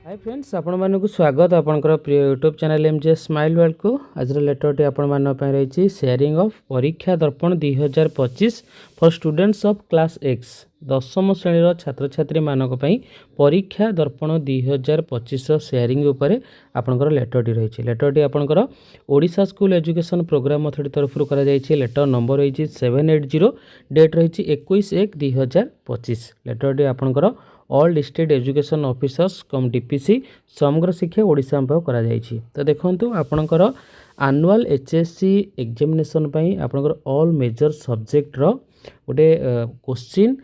Hi friends आपण मानक स्वागत आपनकर प्रिय YouTube channel MJ smile world को आज लेटरटी आपण मान पे रही शेयरिंग ऑफ परीक्षा दर्पण 2025 for students of class x दशम श्रेणी छात्र छात्री मानक पई परीक्षा दर्पण 2025 शेयरिंग उपरे आपनकर लेटरटी रही लेटरटी आपनकर Odisha school education programme authority तरफ करा जायछि लेटर नंबर रही 780 डेट रही 21/1/2025 लेटरटी आपनकर ऑल डिस्ट्रिक्ट एजुकेशन ऑफिसर्स कम डीपीसी समग्र शिक्षा ओडिशा में करा जायछि। तो देखंतु आपनकर एनुअल एचएससी एग्जामिनेशन पई आपनकर ऑल मेजर सब्जेक्ट रो गोटे क्वेश्चन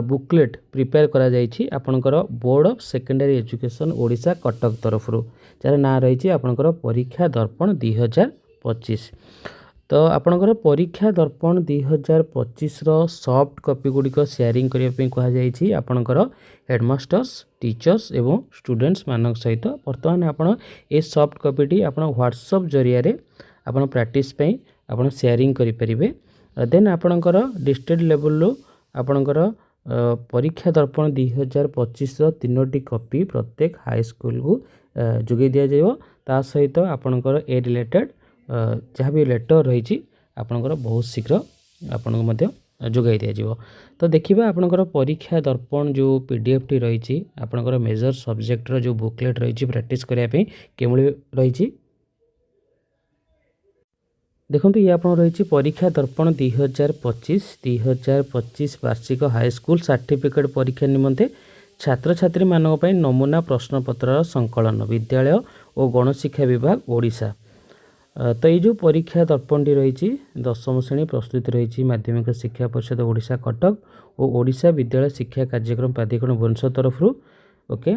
बुकलेट प्रिपेयर करा जायछि आपनकर board of secondary education Odisha Cuttack तरफ जार ना रही आपनकर परीक्षा दर्पण 2025। तो आपनकर परीक्षा दर्पण 2025 रो सॉफ्ट कॉपी गुड़िक शेयरिंग करने कहुई आपनकर हेडमास्टर्स टीचर्स एवं स्टूडेंट्स मानक सहित बर्तमान आपन ए सॉफ्ट कॉपीटी आपन व्हाट्सएप जरिया आपन प्रैक्टिस पई आपन शेयरिंग करि परिबे। देन आपनकर डिस्ट्रिक्ट लेवल लो आपनकर परीक्षा दर्पण 2025 रो 3टी कॉपी प्रत्येक हाई स्कूल को जोगे दिया जाइबो। ता सहित आपनकर ए रिलेटेड जहाँ भी लेटर रही आपनकर बहुत शीघ्र आपन जोगाई दिया। तो देखिए आपनकर परीक्षा दर्पण जो पीडीएफ टी रही आपनकर मेजर सब्जेक्ट रो जो बुकलेट रही प्रैक्टिस करने केमली रही देखो ये आप रही परीक्षा दर्पण 2025 वार्षिक हाई स्कूल सर्टिफिकेट परीक्षा निमंते छात्र छात्री मानक पई नमूना प्रश्नपत्र संकलन विद्यालय और गणशिक्षा विभाग ओडिशा। तो ये जो परीक्षा दर्पण टी रही दशम श्रेणी प्रस्तुति रही माध्यमिक शिक्षा परिषद ओडिशा कटक और ओडिशा विद्यालय शिक्षा कार्यक्रम प्राधिकरण भुवनेश्वर तरफ ओके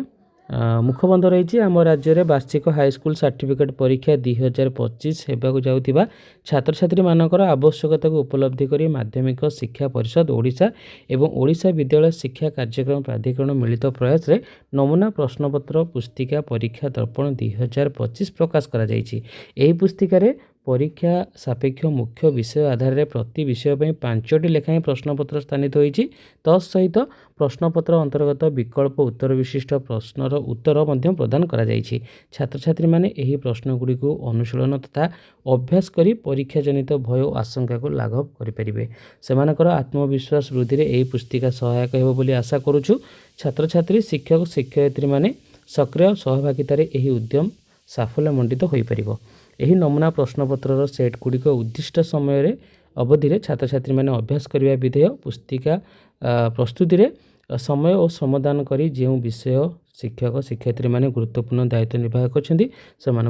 मुखबंध रही आम राज्य में वार्षिक हाईस्कूल सर्टिफिकेट परीक्षा 2025 होगा जाऊँगा छात्र छात्री मानकर आवश्यकता को उपलब्धि कर माध्यमिक शिक्षा परिषद ओडिशा एवं ओडिशा विद्यालय शिक्षा कार्यक्रम प्राधिकरण मिलित प्रयास रे नमूना प्रश्नपत्र पुस्तिका परीक्षा दर्पण 2025 प्रकाश करा जायछि। एही पुस्तिका परीक्षा सापेक्ष मुख्य विषय आधार में प्रति विषय पर 5टी लेखाएं प्रश्नपत्र स्थानित होती तत्सहित प्रश्नपत्र अंतर्गत विकल्प उत्तर विशिष्ट प्रश्नर उत्तर प्रदान करा जायछि। छात्र छात्री माने एही प्रश्नगुड़ी को अनुशीलन तथा अभ्यास करी परीक्षा जनित भय और आशंका को लाघव करें सेमानकर आत्मविश्वास वृद्धि में यही पुस्तिका सहायक हो बोली आशा करुछु। छात्र छात्री शिक्षक शिक्षयित्री माने सक्रिय सहभागितार यही उद्यम साफल्यमंडित हो पारिबो। यही नमूना प्रश्नपत्र सेट गुड़िक उद्दिष्ट समय अवधि में छात्र छात्री मैंने अभ्यास करने विधेय पुस्तिका प्रस्तुति रे समय और श्रमदान करी जो विषय शिक्षक शिक्षयित्री मैंने गुरुत्वपूर्ण दायित्व निर्वाह कर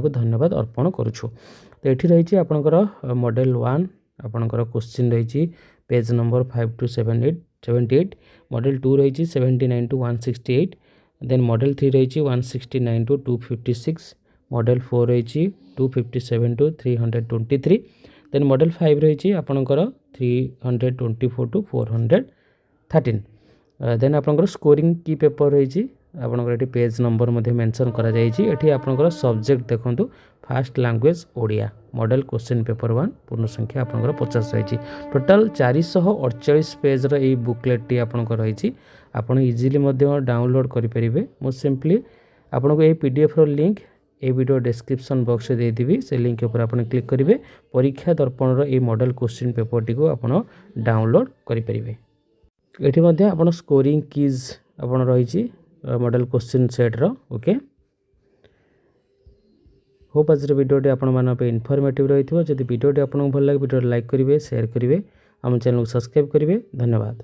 धन्यवाद अर्पण करुछु। तो ये रही आपणकर मॉडल 1 आपणकर क्वेश्चन रही पेज नंबर 5 to 78 मॉडल 2 रही 79 to 168 देन मॉडल 3 रही 169 to 256 मॉडल 4 रही 257 to 323 देन मॉडल 5 रही आपणकर 324 to 413 देन आपणकर स्कोरिंग की पेपर रही आपणकर ये पेज नंबर मेंशन करा जायछि। एठी आपणकर सब्जेक्ट देखंतु fast language Odia model question paper 1 पूर्ण संख्या आपणकर 50 रही टोटाल 448 पेज रो ए बुकलेट टी आपणकर रही आपण इजीली डाउनलोड करि परिबे। मो सिंपली आपनको ए पीडीएफ रो लिंक ए वीडियो डिस्क्रिप्शन बॉक्स दे देबी से लिंक ऊपर आपण क्लिक करेंगे परीक्षा दर्पण रो ए मॉडल क्वेश्चन पेपर टी को आपण डाउनलोड करि परिबे। एठी मध्ये आपण स्कोरिंग कीज आपण रही मॉडल क्वेश्चन सेट रो ओके होप आज वीडियोटी आपण मान पे इनफॉर्मेटिव रही थो। जदि वीडियोटी आपन भल लागे वीडियो लाइक करेंगे शेयर करेंगे आम चैनल को सब्सक्राइब करेंगे। धन्यवाद।